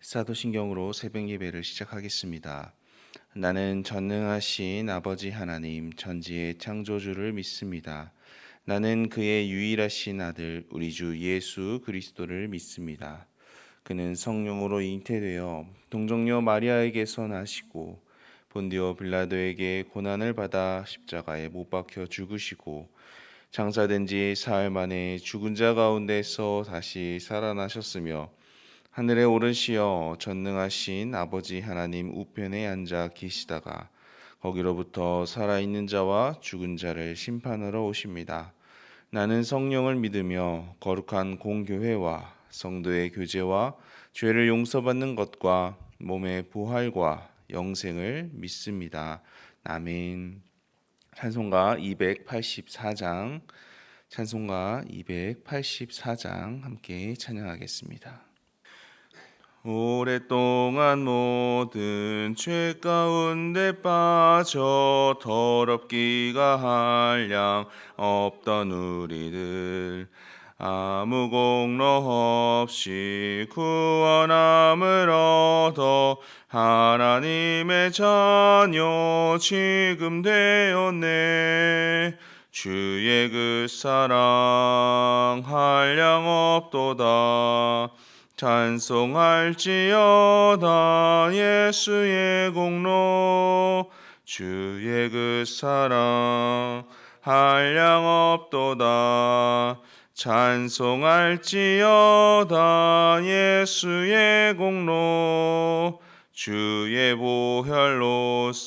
사도신경으로 새벽 예배를 시작하겠습니다. 나는 전능하신 아버지 하나님 전지의 창조주를 믿습니다. 나는 그의 유일하신 아들 우리 주 예수 그리스도를 믿습니다. 그는 성령으로 잉태되어 동정녀 마리아에게서 나시고 본디오 빌라도에게 고난을 받아 십자가에 못 박혀 죽으시고 장사된 지 사흘 만에 죽은 자 가운데서 다시 살아나셨으며 하늘에 오르시어 전능하신 아버지 하나님 우편에 앉아 계시다가 거기로부터 살아있는 자와 죽은 자를 심판하러 오십니다. 나는 성령을 믿으며 거룩한 공교회와 성도의 교제와 죄를 용서받는 것과 몸의 부활과 영생을 믿습니다. 아멘. 찬송가 284장 찬송가 284장 함께 찬양하겠습니다. 오랫동안 모든 죄 가운데 빠져 더럽기가 한량 없던 우리들 아무 공로 없이 구원함을 얻어 하나님의 자녀 지금 되었네. 주의 그 사랑 한량 없도다. 찬송할지어다 예수의 공로 주의 그 사랑 한량 없도다. 찬송할지어다 예수의 공로 주의 보혈로서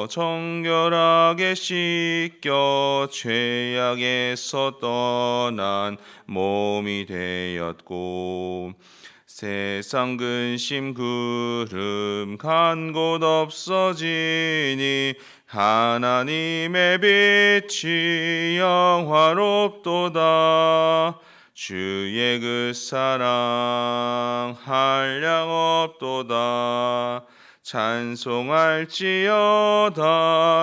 정결하게 씻겨 죄악에서 떠난 몸이 되었고 세상 근심 구름 간 곳 없어지니 하나님의 빛이 영화롭도다. 주의 그 사랑 한량 없도다. 찬송할지어다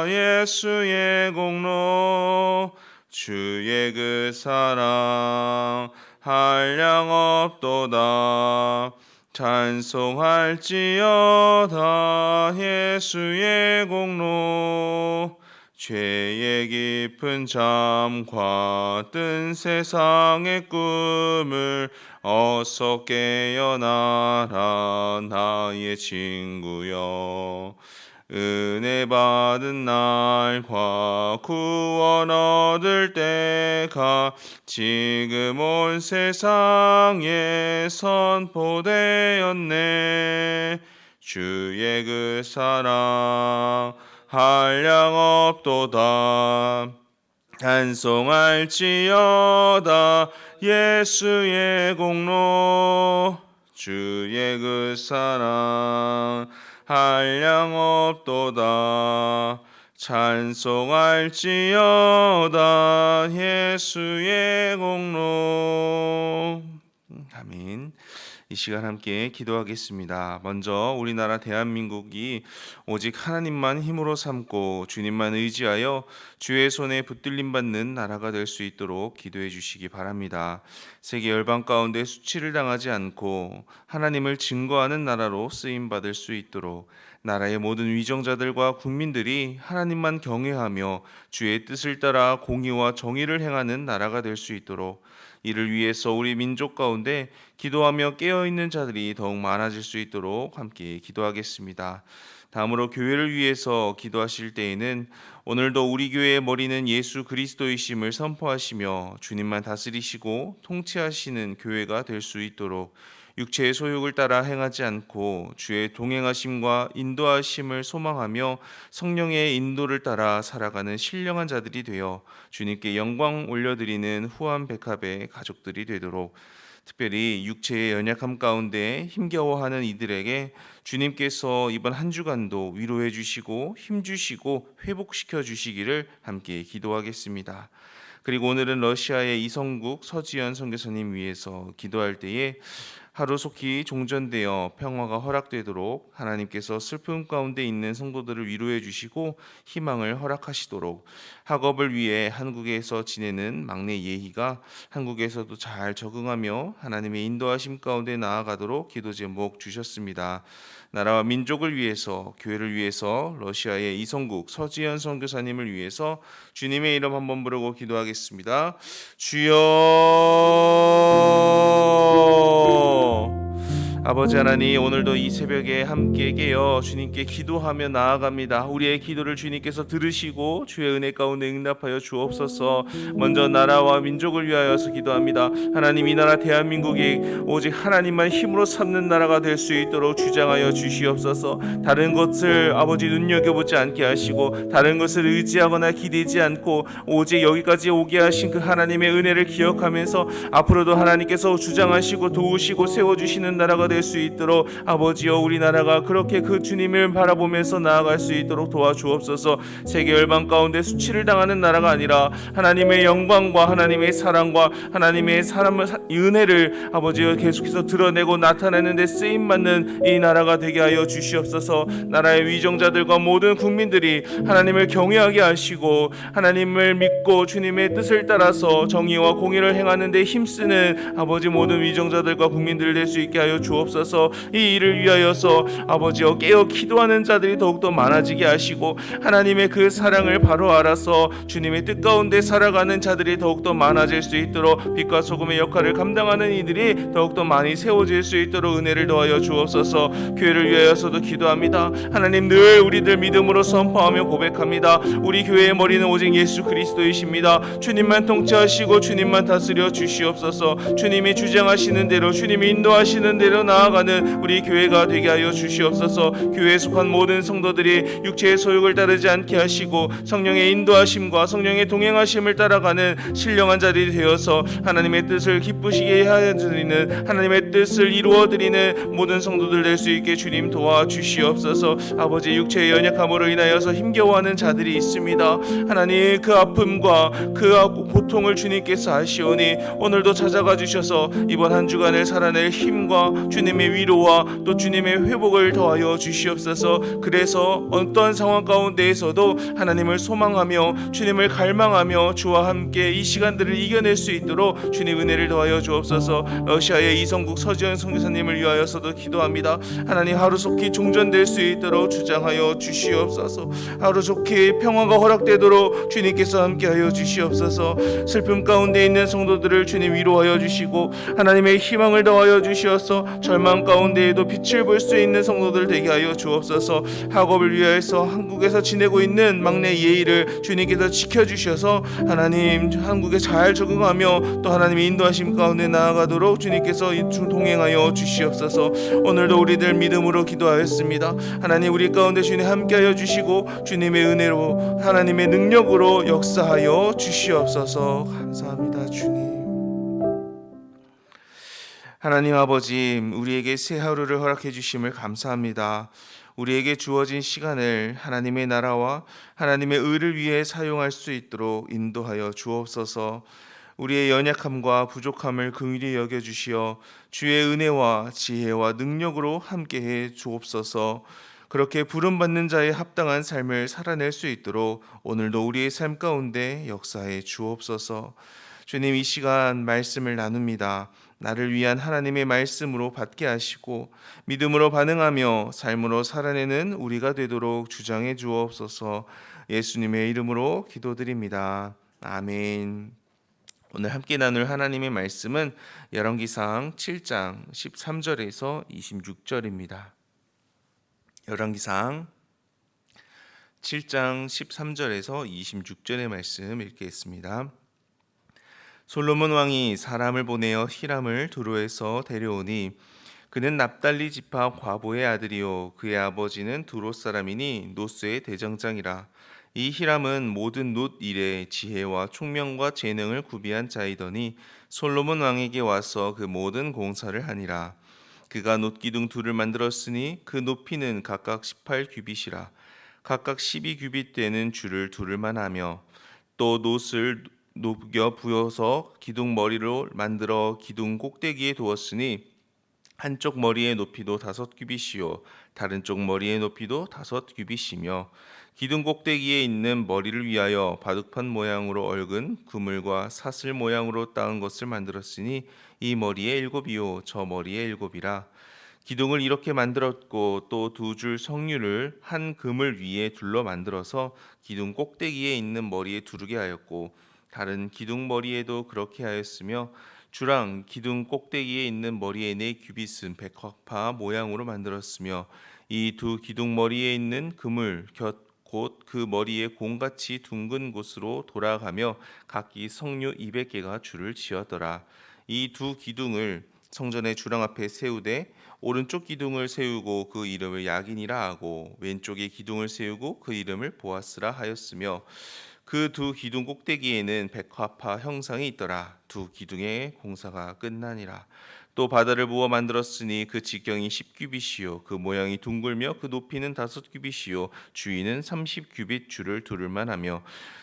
예수의 공로 주의 그 사랑 한량 없도다. 찬송할지어다 예수의 공로 죄의 깊은 잠과 뜬 세상의 꿈을 어서 깨어나라 나의 친구여. 은혜 받은 날과 구원 얻을 때가 지금 온 세상에 선포되었네. 주의 그 사랑 한량 없도다. 찬송할지어다 예수의 공로 주의 그 사랑 한량 없도다. 찬송할지어다 예수의 공로. 아멘. 이 시간 함께 기도하겠습니다. 먼저 우리나라 대한민국이 오직 하나님만 힘으로 삼고 주님만 의지하여 주의 손에 붙들림 받는 나라가 될 수 있도록 기도해 주시기 바랍니다. 세계 열방 가운데 수치를 당하지 않고 하나님을 증거하는 나라로 쓰임 받을 수 있도록 나라의 모든 위정자들과 국민들이 하나님만 경외하며 주의 뜻을 따라 공의와 정의를 행하는 나라가 될 수 있도록 이를 위해서 우리 민족 가운데 기도하며 깨어있는 자들이 더욱 많아질 수 있도록 함께 기도하겠습니다. 다음으로 교회를 위해서 기도하실 때에는 오늘도 우리 교회의 머리는 예수 그리스도이심을 선포하시며 주님만 다스리시고 통치하시는 교회가 될 수 있도록 육체의 소욕을 따라 행하지 않고 주의 동행하심과 인도하심을 소망하며 성령의 인도를 따라 살아가는 신령한 자들이 되어 주님께 영광 올려드리는 후한 백합의 가족들이 되도록 특별히 육체의 연약함 가운데 힘겨워하는 이들에게 주님께서 이번 한 주간도 위로해 주시고 힘 주시고 회복시켜 주시기를 함께 기도하겠습니다. 그리고 오늘은 러시아의 이성국 서지연 선교사님 위해서 기도할 때에 하루속히 종전되어 평화가 허락되도록 하나님께서 슬픔 가운데 있는 성도들을 위로해 주시고 희망을 허락하시도록 학업을 위해 한국에서 지내는 막내 예희가 한국에서도 잘 적응하며 하나님의 인도하심 가운데 나아가도록 기도 제목 주셨습니다. 나라와 민족을 위해서, 교회를 위해서, 러시아의 이성국 서지현 선교사님을 위해서 주님의 이름 한번 부르고 기도하겠습니다. 주여. 아버지 하나님, 오늘도 이 새벽에 함께 깨어 주님께 기도하며 나아갑니다. 우리의 기도를 주님께서 들으시고 주의 은혜 가운데 응답하여 주옵소서. 먼저 나라와 민족을 위하여서 기도합니다. 하나님, 이 나라 대한민국이 오직 하나님만 힘으로 삼는 나라가 될 수 있도록 주장하여 주시옵소서. 다른 것을 아버지 눈여겨보지 않게 하시고 다른 것을 의지하거나 기대지 않고 오직 여기까지 오게 하신 그 하나님의 은혜를 기억하면서 앞으로도 하나님께서 주장하시고 도우시고 세워주시는 나라가 될 수 있도록 아버지여, 우리나라가 그렇게 그 주님을 바라보면서 나아갈 수 있도록 도와주옵소서. 세계 열방 가운데 수치를 당하는 나라가 아니라 하나님의 영광과 하나님의 사랑과 하나님의 사람을 은혜를 아버지여 계속해서 드러내고 나타내는 데 쓰임받는 이 나라가 되게 하여 주시옵소서. 나라의 위정자들과 모든 국민들이 하나님을 경외하게 하시고 하나님을 믿고 주님의 뜻을 따라서 정의와 공의를 행하는 데 힘쓰는 아버지 모든 위정자들과 국민들 될 수 있게 하여 주옵소서. 이 일을 위하여서 아버지여 깨어 기도하는 자들이 더욱더 많아지게 하시고 하나님의 그 사랑을 바로 알아서 주님의 뜻 가운데 살아가는 자들이 더욱더 많아질 수 있도록 빛과 소금의 역할을 감당하는 이들이 더욱더 많이 세워질 수 있도록 은혜를 더하여 주옵소서. 교회를 위하여서도 기도합니다. 하나님, 늘 우리들 믿음으로 선포하며 고백합니다. 우리 교회의 머리는 오직 예수 그리스도이십니다. 주님만 통치하시고 주님만 다스려 주시옵소서. 주님이 주장하시는 대로, 주님이 인도하시는 대로 나아가는 우리 교회가 되게 하여 주시옵소서. 교회에 속한 모든 성도들이 육체의 소욕을 따르지 않게 하시고 성령의 인도하심과 성령의 동행하심을 따라가는 신령한 자들이 되어서 하나님의 뜻을 기쁘시게 하여드리는, 하나님의 뜻을 이루어드리는 모든 성도들 될 수 있게 주님 도와주시옵소서. 아버지, 육체의 연약함으로 인하여서 힘겨워하는 자들이 있습니다. 하나님, 그 아픔과 그 고통을 주님께서 아시오니 오늘도 찾아가 주셔서 이번 한 주간을 살아낼 힘과 주님의 위로와 또 주님의 회복을 더하여 주시옵소서. 그래서 어떠한 상황 가운데에서도 하나님을 소망하며 주님을 갈망하며 주와 함께 이 시간들을 이겨낼 수 있도록 주님 은혜를 더하여 주옵소서. 러시아의 이성국 서지현 선교사님을 위하여서도 기도합니다. 하나님, 하루속히 종전될 수 있도록 주장하여 주시옵소서. 하루속히 평화가 허락되도록 주님께서 함께하여 주시옵소서. 슬픔 가운데 있는 성도들을 주님 위로하여 주시고 하나님의 희망을 더하여 주시어서 절망 가운데에도 빛을 볼 수 있는 성도들 되게 하여 주옵소서. 학업을 위하여서 한국에서 지내고 있는 막내 예희를 주님께서 지켜주셔서 하나님 한국에 잘 적응하며 또 하나님의 인도하심 가운데 나아가도록 주님께서 동행하여 주시옵소서. 오늘도 우리들 믿음으로 기도하였습니다. 하나님, 우리 가운데 주님 함께하여 주시고 주님의 은혜로 하나님의 능력으로 역사하여 주시옵소서. 감사합니다. 주님. 하나님 아버지, 우리에게 새 하루를 허락해 주심을 감사합니다. 우리에게 주어진 시간을 하나님의 나라와 하나님의 의를 위해 사용할 수 있도록 인도하여 주옵소서. 우리의 연약함과 부족함을 긍휼히 여겨 주시어 주의 은혜와 지혜와 능력으로 함께해 주옵소서. 그렇게 부름받는 자의 합당한 삶을 살아낼 수 있도록 오늘도 우리의 삶 가운데 역사해 주옵소서. 주님, 이 시간 말씀을 나눕니다. 나를 위한 하나님의 말씀으로 받게 하시고 믿음으로 반응하며 삶으로 살아내는 우리가 되도록 주장해 주옵소서. 예수님의 이름으로 기도드립니다. 아멘. 오늘 함께 나눌 하나님의 말씀은 열왕기상 7장 13절에서 26절입니다. 열왕기상 7장 13절에서 26절의 말씀 읽겠습니다. 솔로몬 왕이 사람을 보내어 히람을 두로에서 데려오니 그는 납달리 지파 과보의 아들이요 그의 아버지는 두로 사람이니 노스의 대장장이라. 이 히람은 모든 놋 일에 지혜와 총명과 재능을 구비한 자이더니 솔로몬 왕에게 와서 그 모든 공사를 하니라. 그가 놋 기둥 둘을 만들었으니 그 높이는 각각 18규빗이라. 각각 12규빗 되는 줄을 두를만 하며 또 놋을 녹여 부어서 기둥 머리로 만들어 기둥 꼭대기에 두었으니 한쪽 머리의 높이도 5규빗이요 다른 쪽 머리의 높이도 5규빗이며 기둥 꼭대기에 있는 머리를 위하여 바둑판 모양으로 얽은 그물과 사슬 모양으로 따은 것을 만들었으니 이 머리에 7이요 저 머리에 7이라. 기둥을 이렇게 만들었고 또 2줄 성류를 한 그물 위에 둘러 만들어서 기둥 꼭대기에 있는 머리에 두르게 하였고 다른 기둥 머리에도 그렇게 하였으며 주랑 기둥 꼭대기에 있는 머리에 4규빗은 백합화 모양으로 만들었으며 이 두 기둥 머리에 있는 그물 곁 곧 그 머리에 공같이 둥근 곳으로 돌아가며 각기 성류 200개가 줄을 지었더라. 이 두 기둥을 성전의 주랑 앞에 세우되 오른쪽 기둥을 세우고 그 이름을 야긴이라 하고 왼쪽에 기둥을 세우고 그 이름을 보아스라 하였으며 그 두 기둥 꼭대기에는 백합화 형상이 있더라. 두 기둥의 공사가 끝나니라. 또 바다를 부어 만들었으니 그 직경이 10규빗이요 그 모양이 둥글며 그 높이는 5규빗이요 주위는 30규빗 줄을 두를 만하며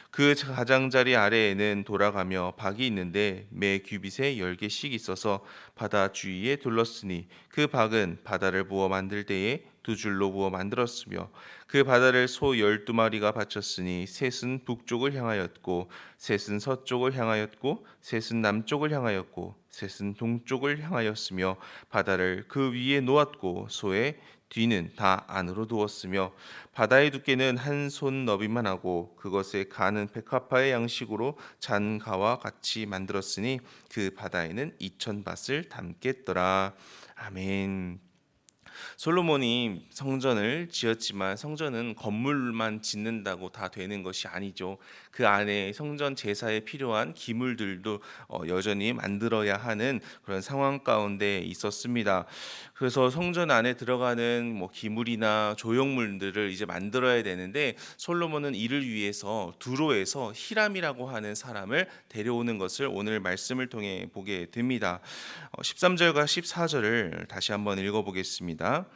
그 가장자리 아래에는 돌아가며 박이 있는데 매 규빗에 10개씩 있어서 바다 주위에 둘렀으니 그 박은 바다를 부어 만들 때에 2줄로 부어 만들었으며 그 바다를 소 12마리가 바쳤으니 셋은 북쪽을 향하였고 셋은 서쪽을 향하였고 셋은 남쪽을 향하였고 셋은 동쪽을 향하였으며 바다를 그 위에 놓았고 소의 뒤는 다 안으로 두었으며 바다의 두께는 한 손 너비만 하고 그것에 가는 백합화의 양식으로 잔가와 같이 만들었으니 그 바다에는 2000밭을 담겠더라. 아멘. 솔로몬이 성전을 지었지만 성전은 건물만 짓는다고 다 되는 것이 아니죠. 그 안에 성전 제사에 필요한 기물들도 여전히 만들어야 하는 그런 상황 가운데 있었습니다. 그래서 성전 안에 들어가는 기물이나 조형물들을 이제 만들어야 되는데 솔로몬은 이를 위해서 두로에서 히람이라고 하는 사람을 데려오는 것을 오늘 말씀을 통해 보게 됩니다. 13절과 14절을 다시 한번 읽어보겠습니다.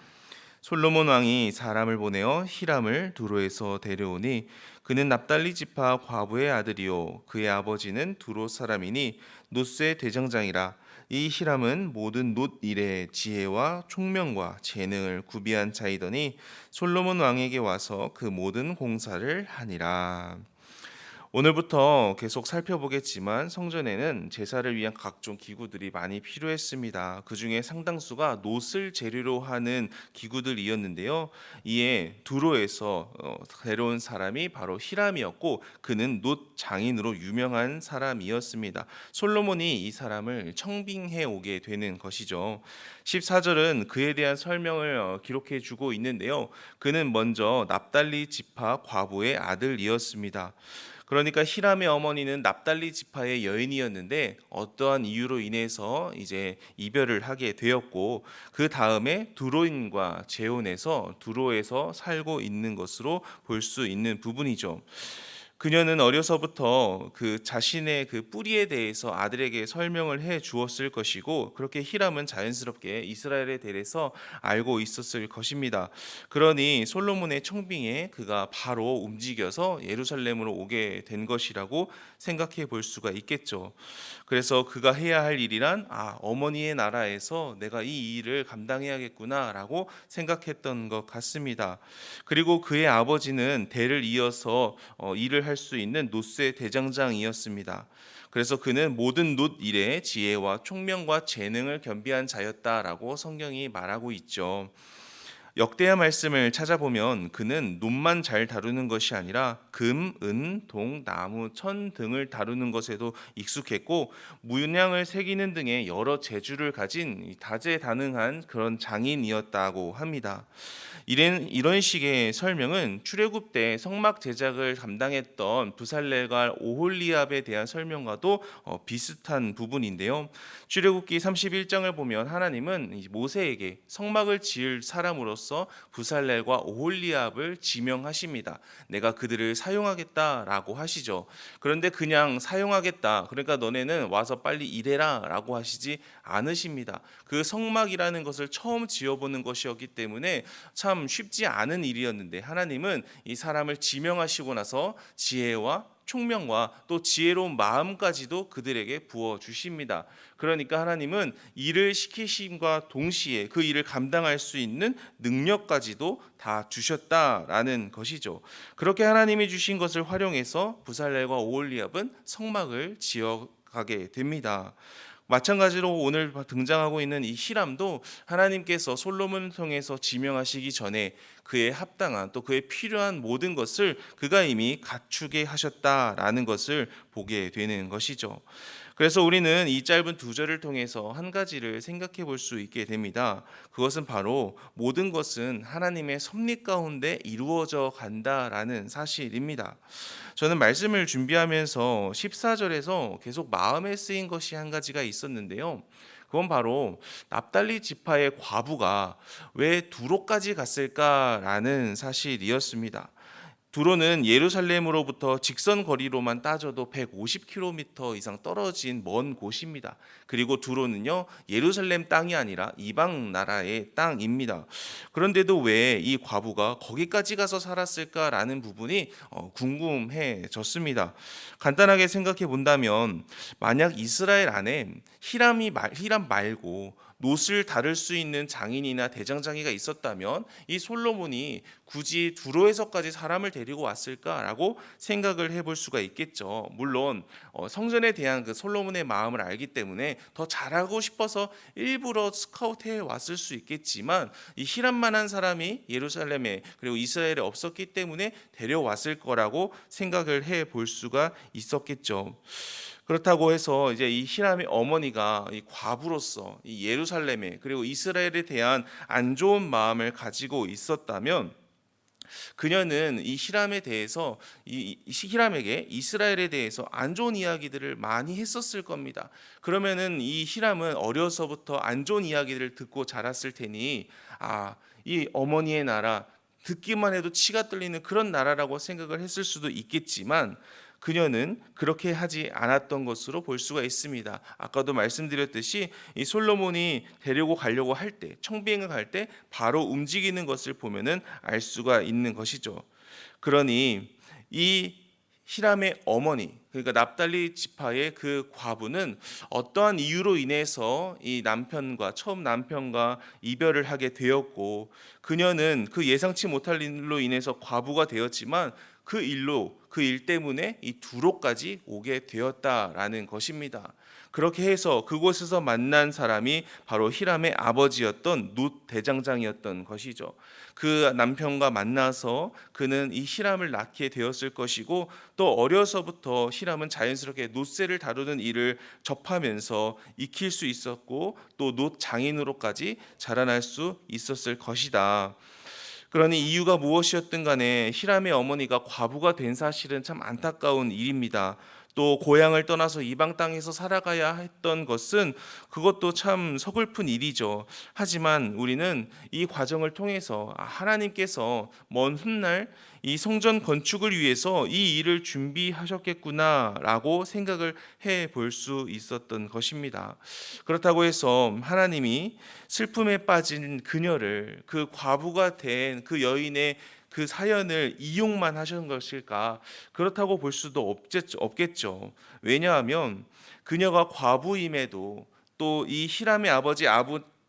솔로몬 왕이 사람을 보내어 히람을 두로에서 데려오니 그는 납달리 지파 과부의 아들이요 그의 아버지는 두로 사람이니 놋의 대장장이라. 이 히람은 모든 놋 일에 지혜와 총명과 재능을 구비한 자이더니 솔로몬 왕에게 와서 그 모든 공사를 하니라. 오늘부터 계속 살펴보겠지만 성전에는 제사를 위한 각종 기구들이 많이 필요했습니다. 그 중에 상당수가 놋을 재료로 하는 기구들이었는데요. 이에 두로에서 데려온 사람이 바로 히람이었고 그는 놋 장인으로 유명한 사람이었습니다. 솔로몬이 이 사람을 청빙해 오게 되는 것이죠. 14절은 그에 대한 설명을 기록해 주고 있는데요. 그는 먼저 납달리 지파 과부의 아들이었습니다. 그러니까 히람의 어머니는 납달리 지파의 여인이었는데 어떠한 이유로 인해서 이제 이별을 하게 되었고 그 다음에 두로인과 재혼해서 두로에서 살고 있는 것으로 볼 수 있는 부분이죠. 그녀는 어려서부터 그 자신의 그 뿌리에 대해서 아들에게 설명을 해 주었을 것이고 그렇게 히람은 자연스럽게 이스라엘에 대해서 알고 있었을 것입니다. 그러니 솔로몬의 청빙에 그가 바로 움직여서 예루살렘으로 오게 된 것이라고 생각해 볼 수가 있겠죠. 그래서 그가 해야 할 일이란 어머니의 나라에서 내가 이 일을 감당해야겠구나라고 생각했던 것 같습니다. 그리고 그의 아버지는 대를 이어서 일을 할 수 있는 놋의 대장장이었습니다. 그래서 그는 모든 놋 일에 지혜와 총명과 재능을 겸비한 자였다라고 성경이 말하고 있죠. 역대하 말씀을 찾아보면 그는 놋만 잘 다루는 것이 아니라 금, 은, 동, 나무, 천 등을 다루는 것에도 익숙했고 문양을 새기는 등의 여러 재주를 가진 다재다능한 그런 장인이었다고 합니다. 이런 식의 설명은 출애굽 때 성막 제작을 담당했던 부살렐과 오홀리압에 대한 설명과도 비슷한 부분인데요. 출애굽기 31장을 보면 하나님은 모세에게 성막을 지을 사람으로서 부살렐과 오홀리압을 지명하십니다. 내가 그들을 사용하겠다라고 하시죠. 그런데 그냥 사용하겠다, 그러니까 너네는 와서 빨리 일해라라고 하시지 않으십니다. 그 성막이라는 것을 처음 지어보는 것이었기 때문에 참 쉽지 않은 일이었는데 하나님은 이 사람을 지명하시고 나서 지혜와 총명과 또 지혜로운 마음까지도 그들에게 부어 주십니다. 그러니까 하나님은 일을 시키심과 동시에 그 일을 감당할 수 있는 능력까지도 다 주셨다라는 것이죠. 그렇게 하나님이 주신 것을 활용해서 부살렐과 오홀리압은 성막을 지어가게 됩니다. 마찬가지로 오늘 등장하고 있는 이 히람도 하나님께서 솔로몬을 통해서 지명하시기 전에 그에 합당한 또 그에 필요한 모든 것을 그가 이미 갖추게 하셨다라는 것을 보게 되는 것이죠. 그래서 우리는 이 짧은 두 절을 통해서 한 가지를 생각해 볼 수 있게 됩니다. 그것은 바로 모든 것은 하나님의 섭리 가운데 이루어져 간다라는 사실입니다. 저는 말씀을 준비하면서 14절에서 계속 마음에 쓰인 것이 한 가지가 있었는데요. 그건 바로 납달리 지파의 과부가 왜 두로까지 갔을까라는 사실이었습니다. 두로는 예루살렘으로부터 직선 거리로만 따져도 150km 이상 떨어진 먼 곳입니다. 그리고 두로는요, 예루살렘 땅이 아니라 이방 나라의 땅입니다. 그런데도 왜 이 과부가 거기까지 가서 살았을까라는 부분이 궁금해졌습니다. 간단하게 생각해 본다면 만약 이스라엘 안에 히람 말고 놋을 다룰 수 있는 장인이나 대장장이가 있었다면 이 솔로몬이 굳이 두로에서까지 사람을 데리고 왔을까라고 생각을 해볼 수가 있겠죠. 물론 성전에 대한 그 솔로몬의 마음을 알기 때문에 더 잘하고 싶어서 일부러 스카우트해 왔을 수 있겠지만 이 히람만한 사람이 예루살렘에 그리고 이스라엘에 없었기 때문에 데려왔을 거라고 생각을 해볼 수가 있었겠죠. 그렇다고 해서 이제 이 히람의 어머니가 이 과부로서 이 예루살렘에 그리고 이스라엘에 대한 안 좋은 마음을 가지고 있었다면 그녀는 이 히람에 대해서 이 히람에게 이스라엘에 대해서 안 좋은 이야기들을 많이 했었을 겁니다. 그러면은 이 히람은 어려서부터 안 좋은 이야기들을 듣고 자랐을 테니 이 어머니의 나라 듣기만 해도 치가 떨리는 그런 나라라고 생각을 했을 수도 있겠지만 그녀는 그렇게 하지 않았던 것으로 볼 수가 있습니다. 아까도 말씀드렸듯이 이 솔로몬이 데리고 가려고 할 때, 청비행을 갈 때 바로 움직이는 것을 보면은 알 수가 있는 것이죠. 그러니 이 히람의 어머니, 그러니까 납달리 지파의 그 과부는 어떠한 이유로 인해서 이 처음 남편과 이별을 하게 되었고, 그녀는 그 예상치 못할 일로 인해서 과부가 되었지만 그 일 때문에 이 두로까지 오게 되었다라는 것입니다. 그렇게 해서 그곳에서 만난 사람이 바로 히람의 아버지였던 놋 대장장이었던 것이죠. 그 남편과 만나서 그는 이 히람을 낳게 되었을 것이고 또 어려서부터 히람은 자연스럽게 놋새를 다루는 일을 접하면서 익힐 수 있었고 또 놋 장인으로까지 자라날 수 있었을 것이다. 그러니 이유가 무엇이었든 간에 히람의 어머니가 과부가 된 사실은 참 안타까운 일입니다. 또 고향을 떠나서 이방 땅에서 살아가야 했던 것은 그것도 참 서글픈 일이죠. 하지만 우리는 이 과정을 통해서 하나님께서 먼 훗날 이 성전 건축을 위해서 이 일을 준비하셨겠구나라고 생각을 해볼 수 있었던 것입니다. 그렇다고 해서 하나님이 슬픔에 빠진 그녀를 그 과부가 된 그 여인의 그 사연을 이용만 하신 것일까? 그렇다고 볼 수도 없겠죠. 왜냐하면 그녀가 과부임에도 또 이 히람의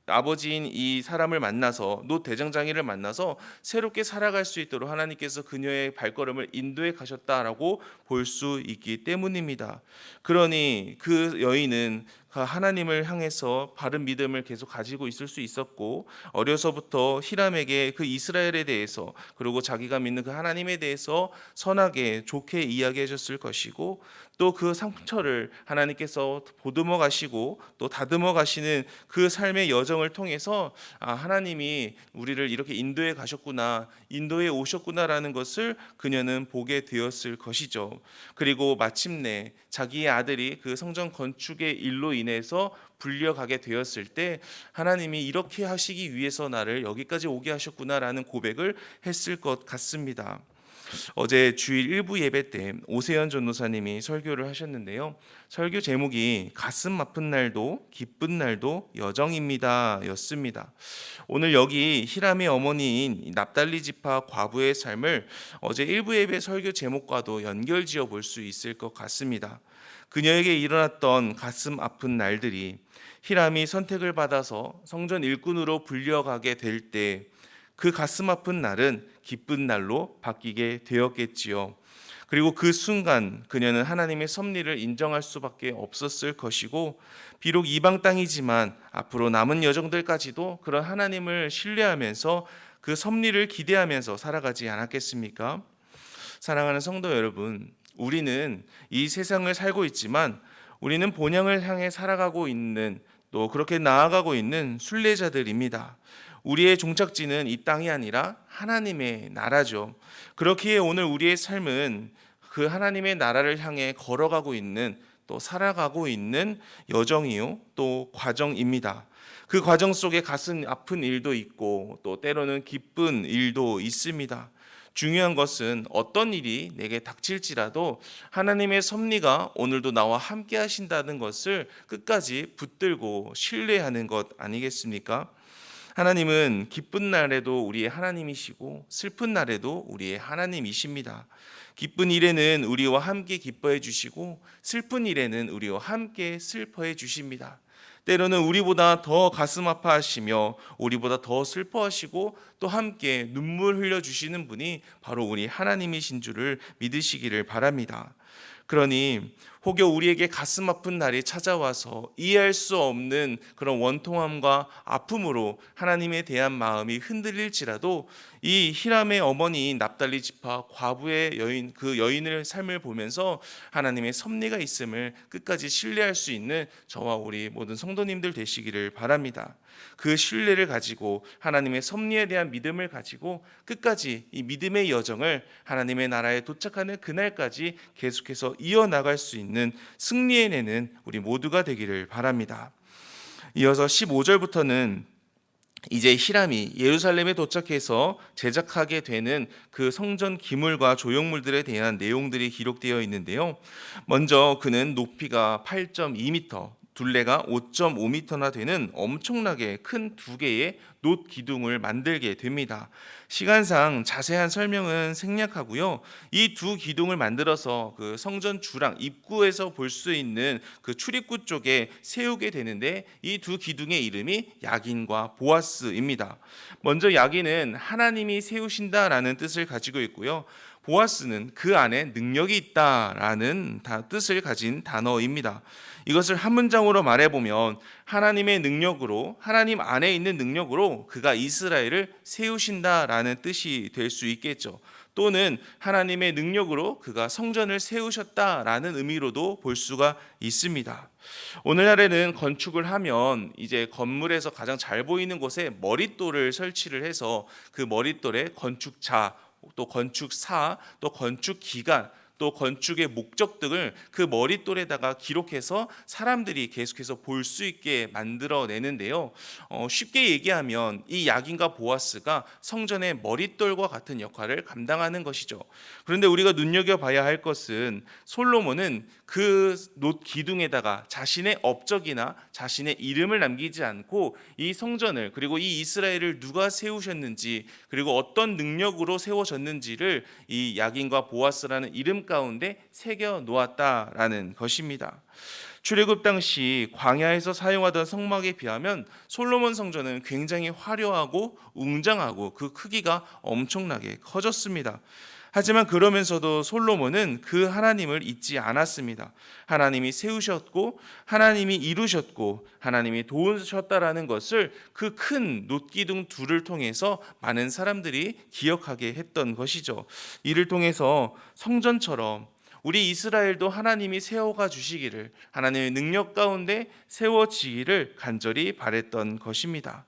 아버지인 이 사람을 만나서 놋 대장장이를 만나서 새롭게 살아갈 수 있도록 하나님께서 그녀의 발걸음을 인도해 가셨다라고 볼 수 있기 때문입니다. 그러니 그 여인은 하나님을 향해서 바른 믿음을 계속 가지고 있을 수 있었고 어려서부터 히람에게 그 이스라엘에 대해서 그리고 자기가 믿는 그 하나님에 대해서 선하게 좋게 이야기해 줬을 것이고 또 그 상처를 하나님께서 보듬어 가시고 또 다듬어 가시는 그 삶의 여정을 통해서 하나님이 우리를 이렇게 인도해 가셨구나, 인도해 오셨구나라는 것을 그녀는 보게 되었을 것이죠. 그리고 마침내 자기의 아들이 그 성전 건축의 일로 인해서 불려가게 되었을 때 하나님이 이렇게 하시기 위해서 나를 여기까지 오게 하셨구나라는 고백을 했을 것 같습니다. 어제 주일 일부 예배 때 오세현 전도사님이 설교를 하셨는데요. 설교 제목이 가슴 아픈 날도 기쁜 날도 여정입니다 였습니다. 오늘 여기 히람의 어머니인 납달리 지파 과부의 삶을 어제 일부 예배 설교 제목과도 연결지어 볼 수 있을 것 같습니다. 그녀에게 일어났던 가슴 아픈 날들이 히람이 선택을 받아서 성전 일꾼으로 불려가게 될 때 그 가슴 아픈 날은 기쁜 날로 바뀌게 되었겠지요. 그리고 그 순간 그녀는 하나님의 섭리를 인정할 수밖에 없었을 것이고, 비록 이방 땅이지만 앞으로 남은 여정들까지도 그런 하나님을 신뢰하면서 그 섭리를 기대하면서 살아가지 않았겠습니까? 사랑하는 성도 여러분, 우리는 이 세상을 살고 있지만 우리는 본향을 향해 살아가고 있는, 또 그렇게 나아가고 있는 순례자들입니다. 우리의 종착지는 이 땅이 아니라 하나님의 나라죠. 그렇기에 오늘 우리의 삶은 그 하나님의 나라를 향해 걸어가고 있는, 또 살아가고 있는 여정이요, 또 과정입니다. 그 과정 속에 가슴 아픈 일도 있고 또 때로는 기쁜 일도 있습니다. 중요한 것은 어떤 일이 내게 닥칠지라도 하나님의 섭리가 오늘도 나와 함께 하신다는 것을 끝까지 붙들고 신뢰하는 것 아니겠습니까? 하나님은 기쁜 날에도 우리의 하나님이시고 슬픈 날에도 우리의 하나님이십니다. 기쁜 일에는 우리와 함께 기뻐해 주시고 슬픈 일에는 우리와 함께 슬퍼해 주십니다. 때로는 우리보다 더 가슴 아파하시며 우리보다 더 슬퍼하시고 또 함께 눈물 흘려주시는 분이 바로 우리 하나님이신 줄을 믿으시기를 바랍니다. 그러니 혹여 우리에게 가슴 아픈 날이 찾아와서 이해할 수 없는 그런 원통함과 아픔으로 하나님에 대한 마음이 흔들릴지라도 이 히람의 어머니인 납달리 지파 과부의 여인, 그 여인의 삶을 보면서 하나님의 섭리가 있음을 끝까지 신뢰할 수 있는 저와 우리 모든 성도님들 되시기를 바랍니다. 그 신뢰를 가지고 하나님의 섭리에 대한 믿음을 가지고 끝까지 이 믿음의 여정을 하나님의 나라에 도착하는 그날까지 계속해서 이어나갈 수 있는 승리의 내는 우리 모두가 되기를 바랍니다. 이어서 15절부터는 이제 히람이 예루살렘에 도착해서 제작하게 되는 그 성전 기물과 조형물들에 대한 내용들이 기록되어 있는데요. 먼저 그는 높이가 8.2m, 둘레가 5.5m나 되는 엄청나게 큰 두 개의 놋 기둥을 만들게 됩니다. 시간상 자세한 설명은 생략하고요. 이 두 기둥을 만들어서 그 성전 주랑 입구에서 볼 수 있는 그 출입구 쪽에 세우게 되는데, 이 두 기둥의 이름이 야긴과 보아스입니다. 먼저 야긴은 하나님이 세우신다라는 뜻을 가지고 있고요. 보아스는 그 안에 능력이 있다라는 뜻을 가진 단어입니다. 이것을 한 문장으로 말해보면 하나님의 능력으로, 하나님 안에 있는 능력으로 그가 이스라엘을 세우신다라는 뜻이 될 수 있겠죠. 또는 하나님의 능력으로 그가 성전을 세우셨다라는 의미로도 볼 수가 있습니다. 오늘날에는 건축을 하면 이제 건물에서 가장 잘 보이는 곳에 머릿돌을 설치를 해서 그 머릿돌에 건축자, 또 건축사, 또 건축기간, 또 건축의 목적 등을 그 머릿돌에다가 기록해서 사람들이 계속해서 볼 수 있게 만들어내는데요. 쉽게 얘기하면 이 야긴과 보아스가 성전의 머릿돌과 같은 역할을 감당하는 것이죠. 그런데 우리가 눈여겨봐야 할 것은 솔로몬은 그 놋 기둥에다가 자신의 업적이나 자신의 이름을 남기지 않고 이 성전을, 그리고 이 이스라엘을 누가 세우셨는지, 그리고 어떤 능력으로 세워졌는지를 이 야긴과 보아스라는 이름 가운데 새겨 놓았다라는 것입니다. 출애굽 당시 광야에서 사용하던 성막에 비하면 솔로몬 성전은 굉장히 화려하고 웅장하고 그 크기가 엄청나게 커졌습니다. 하지만 그러면서도 솔로몬은 그 하나님을 잊지 않았습니다. 하나님이 세우셨고 하나님이 이루셨고 하나님이 도우셨다라는 것을 그 큰 놋기둥 둘을 통해서 많은 사람들이 기억하게 했던 것이죠. 이를 통해서 성전처럼 우리 이스라엘도 하나님이 세워가 주시기를, 하나님의 능력 가운데 세워지기를 간절히 바랬던 것입니다.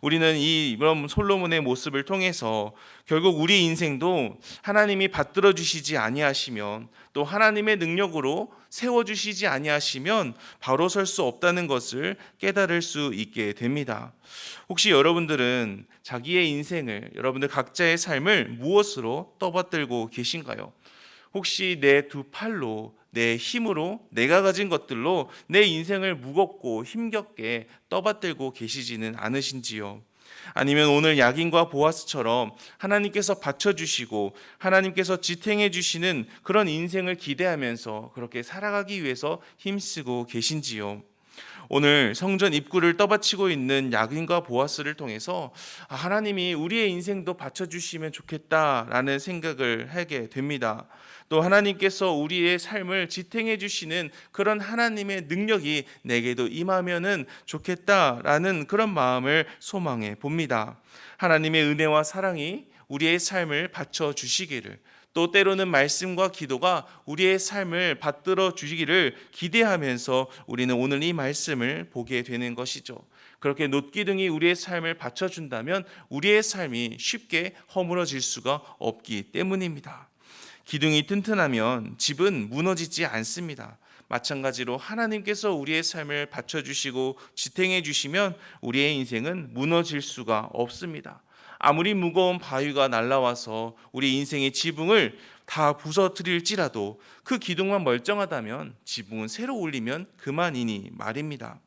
우리는 이런 솔로몬의 모습을 통해서 결국 우리 인생도 하나님이 받들어 주시지 아니하시면, 또 하나님의 능력으로 세워 주시지 아니하시면 바로 설 수 없다는 것을 깨달을 수 있게 됩니다. 혹시 여러분들은 자기의 인생을, 여러분들 각자의 삶을 무엇으로 떠받들고 계신가요? 혹시 내 두 팔로, 내 힘으로, 내가 가진 것들로 내 인생을 무겁고 힘겹게 떠받들고 계시지는 않으신지요? 아니면 오늘 야긴과 보아스처럼 하나님께서 받쳐주시고 하나님께서 지탱해 주시는 그런 인생을 기대하면서 그렇게 살아가기 위해서 힘쓰고 계신지요? 오늘 성전 입구를 떠받치고 있는 야긴과 보아스를 통해서 하나님이 우리의 인생도 받쳐주시면 좋겠다라는 생각을 하게 됩니다. 또 하나님께서 우리의 삶을 지탱해 주시는 그런 하나님의 능력이 내게도 임하면은 좋겠다라는 그런 마음을 소망해 봅니다. 하나님의 은혜와 사랑이 우리의 삶을 받쳐 주시기를, 또 때로는 말씀과 기도가 우리의 삶을 받들어 주시기를 기대하면서 우리는 오늘 이 말씀을 보게 되는 것이죠. 그렇게 놋기둥이 우리의 삶을 받쳐준다면 우리의 삶이 쉽게 허물어질 수가 없기 때문입니다. 기둥이 튼튼하면 집은 무너지지 않습니다. 마찬가지로 하나님께서 우리의 삶을 받쳐주시고 지탱해 주시면 우리의 인생은 무너질 수가 없습니다. 아무리 무거운 바위가 날라와서 우리 인생의 지붕을 다 부서뜨릴지라도 그 기둥만 멀쩡하다면 지붕은 새로 올리면 그만이니 말입니다.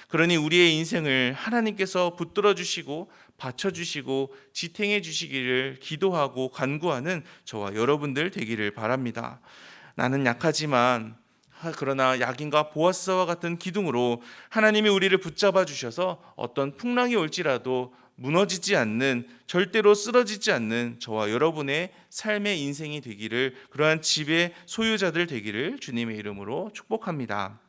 그러니 우리의 인생을 하나님께서 붙들어 주시고 받쳐주시고 지탱해 주시기를 기도하고 간구하는 저와 여러분들 되기를 바랍니다. 나는 약하지만 그러나 야긴과 보아스와 같은 기둥으로 하나님이 우리를 붙잡아 주셔서 어떤 풍랑이 올지라도 무너지지 않는, 절대로 쓰러지지 않는 저와 여러분의 삶의 인생이 되기를, 그러한 집의 소유자들 되기를 주님의 이름으로 축복합니다.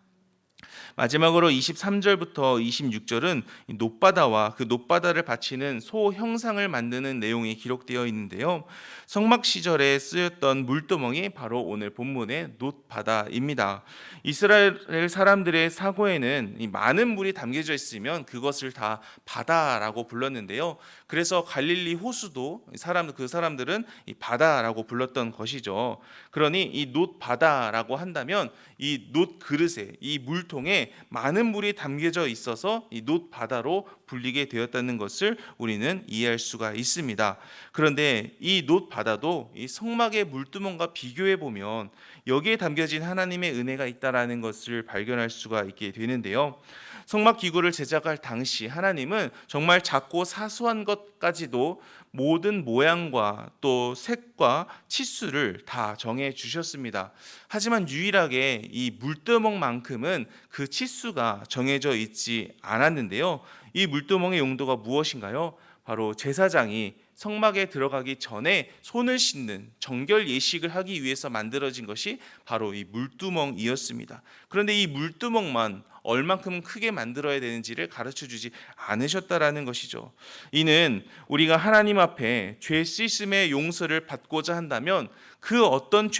마지막으로 23절부터 26절은 놋바다와 그 놋바다를 바치는 소 형상을 만드는 내용이 기록되어 있는데요. 성막 시절에 쓰였던 물두멍이 바로 오늘 본문의 놋바다입니다. 이스라엘 사람들의 사고에는 많은 물이 담겨져 있으면 그것을 다 바다라고 불렀는데요. 그래서 갈릴리 호수도 그 사람들은 이 바다라고 불렀던 것이죠. 그러니 이 놋바다라고 한다면 이 놋 그릇에, 이 물통에 많은 물이 담겨져 있어서 이 놋바다로 불리게 되었다는 것을 우리는 이해할 수가 있습니다. 그런데 이 놋바다도 이 성막의 물두멍과 비교해 보면 여기에 담겨진 하나님의 은혜가 있다라는 것을 발견할 수가 있게 되는데요. 성막 기구를 제작할 당시 하나님은 정말 작고 사소한 것까지도 모든 모양과 또 색과 치수를 다 정해 주셨습니다. 하지만 유일하게 이 물두멍만큼은 그 치수가 정해져 있지 않았는데요. 이 물두멍의 용도가 무엇인가요? 바로 제사장이 성막에 들어가기 전에 손을 씻는 정결 예식을 하기 위해서 만들어진 것이 바로 이 물두멍이었습니다. 그런데 이 물두멍만 얼만큼 크게 만들어야 되는지를 가르쳐 주지 않으셨다라는 것이죠. 이는 우리가 하나님 앞에 죄 씻음의 용서를 받고자 한다면 그 어떤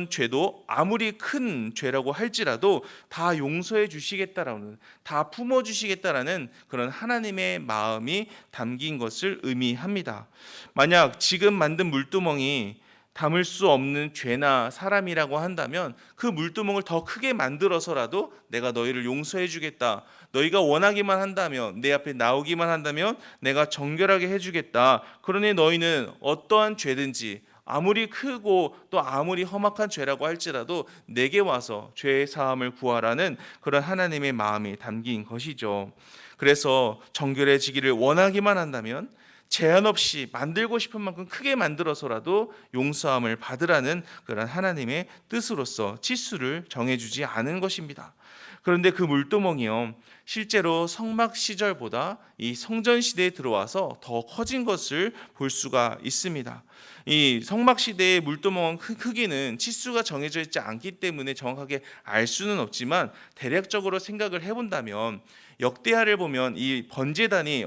죄도 아무리 큰 죄라고 할지라도 다 용서해 주시겠다라는, 다 품어 주시겠다라는 그런 하나님의 마음이 담긴 것을 의미합니다. 만약 지금 만든 물두멍이 담을 수 없는 죄나 사람이라고 한다면 그 물두멍을 더 크게 만들어서라도 내가 너희를 용서해 주겠다, 너희가 원하기만 한다면, 내 앞에 나오기만 한다면 내가 정결하게 해주겠다, 그러니 너희는 어떠한 죄든지 아무리 크고 또 아무리 험악한 죄라고 할지라도 내게 와서 죄의 사함을 구하라는 그런 하나님의 마음이 담긴 것이죠. 그래서 정결해지기를 원하기만 한다면 제한 없이 만들고 싶은 만큼 크게 만들어서라도 용서함을 받으라는 그런 하나님의 뜻으로서 치수를 정해주지 않은 것입니다. 그런데 그 물두멍이요, 실제로 성막 시절보다 이 성전 시대에 들어와서 더 커진 것을 볼 수가 있습니다. 이 성막 시대의 물두멍 크기는 치수가 정해져 있지 않기 때문에 정확하게 알 수는 없지만 대략적으로 생각을 해본다면 역대하를 보면 이 번제단이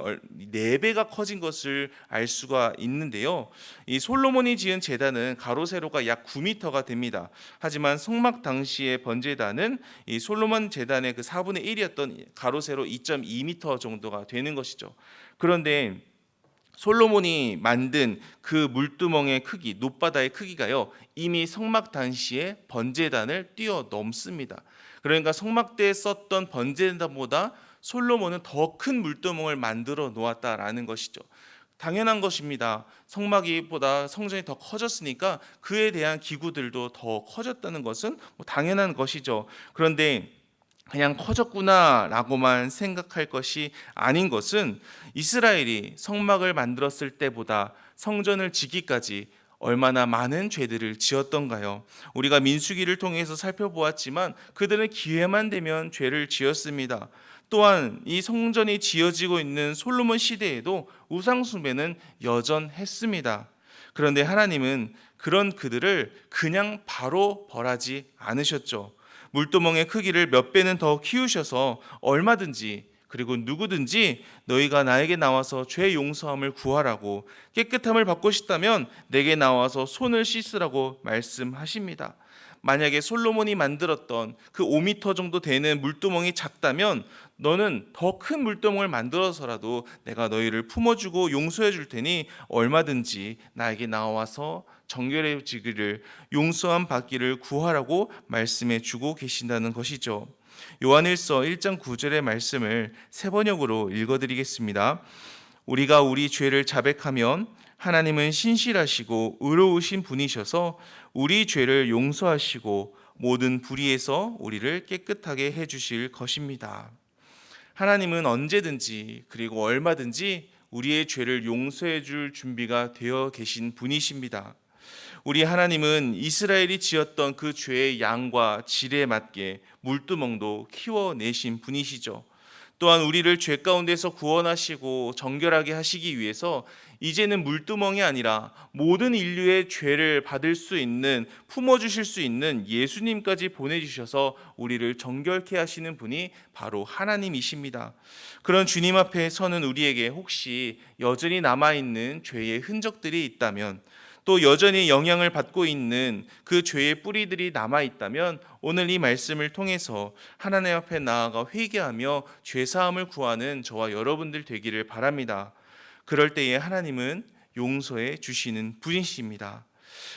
4배가 커진 것을 알 수가 있는데요. 이 솔로몬이 지은 제단은 가로 세로가 약 9m가 됩니다. 하지만 성막 당시의 번제단은 이 솔로몬 솔로몬 제단의 그 4분의 1이었던 가로 세로 2.2m 정도가 되는 것이죠. 그런데 솔로몬이 만든 그 물두멍의 크기, 놋바다의 크기가요, 이미 성막 당시에 번제단을 뛰어넘습니다. 그러니까 성막대에 썼던 번제단보다 솔로몬은 더 큰 물두멍을 만들어 놓았다라는 것이죠. 당연한 것입니다. 성막이보다 성전이 더 커졌으니까 그에 대한 기구들도 더 커졌다는 것은 당연한 것이죠. 그런데 그냥 커졌구나라고만 생각할 것이 아닌 것은 이스라엘이 성막을 만들었을 때보다 성전을 지기까지 얼마나 많은 죄들을 지었던가요? 우리가 민수기를 통해서 살펴보았지만 그들은 기회만 되면 죄를 지었습니다. 또한 이 성전이 지어지고 있는 솔로몬 시대에도 우상 숭배는 여전했습니다. 그런데 하나님은 그런 그들을 그냥 바로 벌하지 않으셨죠. 물두멍의 크기를 몇 배는 더 키우셔서 얼마든지, 그리고 누구든지 너희가 나에게 나와서 죄 용서함을 구하라고, 깨끗함을 받고 싶다면 내게 나와서 손을 씻으라고 말씀하십니다. 만약에 솔로몬이 만들었던 그 5m 정도 되는 물두멍이 작다면 너는 더 큰 물두멍을 만들어서라도 내가 너희를 품어주고 용서해 줄 테니 얼마든지 나에게 나와서 정결해지기를, 용서함 받기를 구하라고 말씀해 주고 계신다는 것이죠. 요한일서 1장 9절의 말씀을 세 번역으로 읽어드리겠습니다. 우리가 우리 죄를 자백하면 하나님은 신실하시고 의로우신 분이셔서 우리 죄를 용서하시고 모든 불의에서 우리를 깨끗하게 해주실 것입니다. 하나님은 언제든지 그리고 얼마든지 우리의 죄를 용서해 줄 준비가 되어 계신 분이십니다. 우리 하나님은 이스라엘이 지었던 그 죄의 양과 질에 맞게 물두멍도 키워내신 분이시죠. 또한 우리를 죄 가운데서 구원하시고 정결하게 하시기 위해서 이제는 물두멍이 아니라 모든 인류의 죄를 받을 수 있는, 품어주실 수 있는 예수님까지 보내주셔서 우리를 정결케 하시는 분이 바로 하나님이십니다. 그런 주님 앞에 서는 우리에게 혹시 여전히 남아있는 죄의 흔적들이 있다면, 또 여전히 영향을 받고 있는 그 죄의 뿌리들이 남아있다면 오늘 이 말씀을 통해서 하나님 앞에 나아가 회개하며 죄사함을 구하는 저와 여러분들 되기를 바랍니다. 그럴 때에 하나님은 용서해 주시는 분이십니다.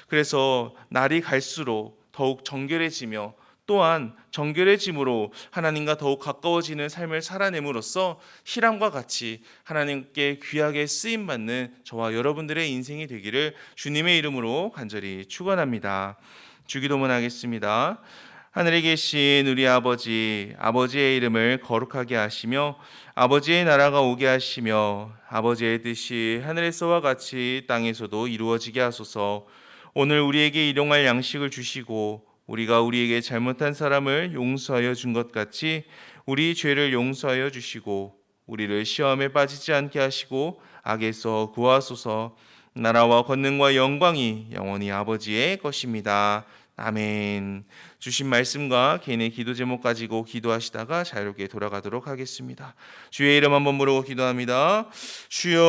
그래서 날이 갈수록 더욱 정결해지며 또한 정결해짐으로 하나님과 더욱 가까워지는 삶을 살아냄으로써 히람과 같이 하나님께 귀하게 쓰임받는 저와 여러분들의 인생이 되기를 주님의 이름으로 간절히 축원합니다. 주기도문 하겠습니다. 하늘에 계신 우리 아버지, 아버지의 이름을 거룩하게 하시며 아버지의 나라가 오게 하시며 아버지의 뜻이 하늘에서와 같이 땅에서도 이루어지게 하소서. 오늘 우리에게 일용할 양식을 주시고 우리가 우리에게 잘못한 사람을 용서하여 준 것 같이 우리 죄를 용서하여 주시고 우리를 시험에 빠지지 않게 하시고 악에서 구하소서. 나라와 권능과 영광이 영원히 아버지의 것입니다. 아멘. 주신 말씀과 개인의 기도 제목 가지고 기도하시다가 자유롭게 돌아가도록 하겠습니다. 주의 이름 한번 부르고 기도합니다. 주여.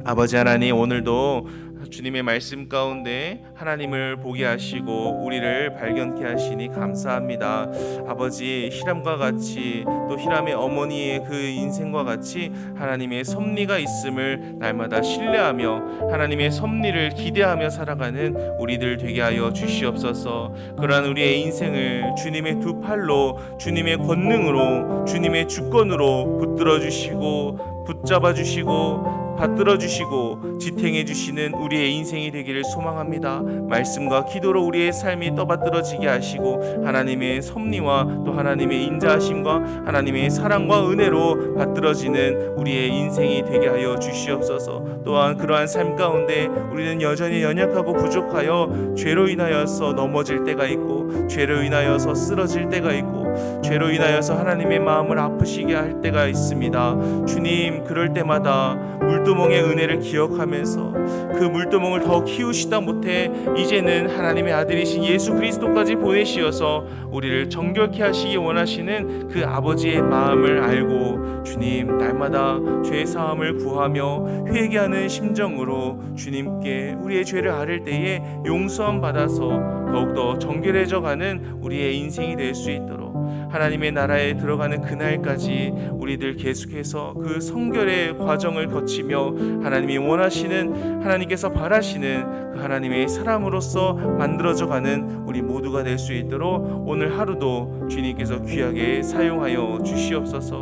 아버지 하나님, 오늘도 주님의 말씀 가운데 하나님을 보게 하시고 우리를 발견케 하시니 감사합니다. 아버지, 히람과 같이 또 히람의 어머니의 그 인생과 같이 하나님의 섭리가 있음을 날마다 신뢰하며 하나님의 섭리를 기대하며 살아가는 우리들 되게 하여 주시옵소서. 그러한 우리의 인생을 주님의 두 팔로, 주님의 권능으로, 주님의 주권으로 붙들어 주시고 붙잡아 주시고 받들어 주시고 지탱해 주시는 우리의 인생이 되기를 소망합니다. 말씀과 기도로 우리의 삶이 떠받들어지게 하시고 하나님의 섭리와 또 하나님의 인자하심과 하나님의 사랑과 은혜로 받들어지는 우리의 인생이 되게 하여 주시옵소서. 또한 그러한 삶 가운데 우리는 여전히 연약하고 부족하여 죄로 인하여서 넘어질 때가 있고 죄로 인하여서 쓰러질 때가 있고 죄로 인하여서 하나님의 마음을 아프시게 할 때가 있습니다. 주님, 그럴 때마다 물두멍의 은혜를 기억하면서 그 물두멍을 더 키우시다 못해 이제는 하나님의 아들이신 예수 그리스도까지 보내시어서 우리를 정결케 하시기 원하시는 그 아버지의 마음을 알고 주님, 날마다 죄 사함을 구하며 회개하는 심정으로 주님께 우리의 죄를 아를 때에 용서함 받아서 더욱더 정결해져가는 우리의 인생이 될 수 있도록 하나님의 나라에 들어가는 그날까지 우리들 계속해서 그 성결의 과정을 거치며 하나님이 원하시는, 하나님께서 바라시는 그 하나님의 사람으로서 만들어져가는 우리 모두가 될 수 있도록 오늘 하루도 주님께서 귀하게 사용하여 주시옵소서.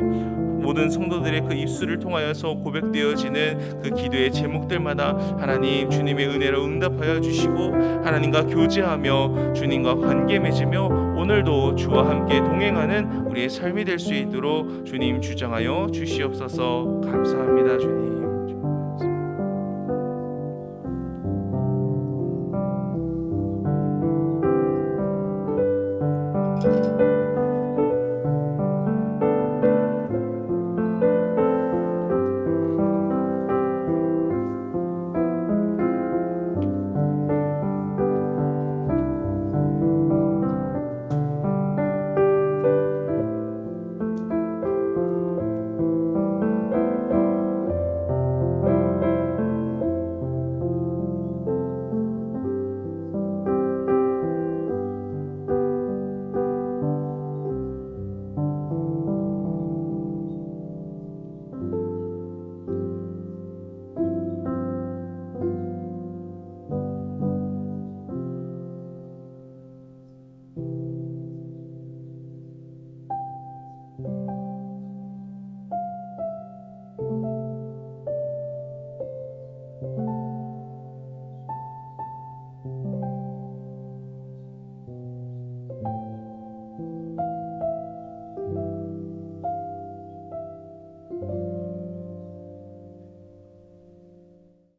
모든 성도들의 그 입술을 통하여서 고백되어지는 그 기도의 제목들마다 하나님 주님의 은혜로 응답하여 주시고 하나님과 교제하며 주님과 관계 맺으며 오늘도 주와 함께 동행하는 우리의 삶이 될 수 있도록 주님 주장하여 주시옵소서. 감사합니다 주님.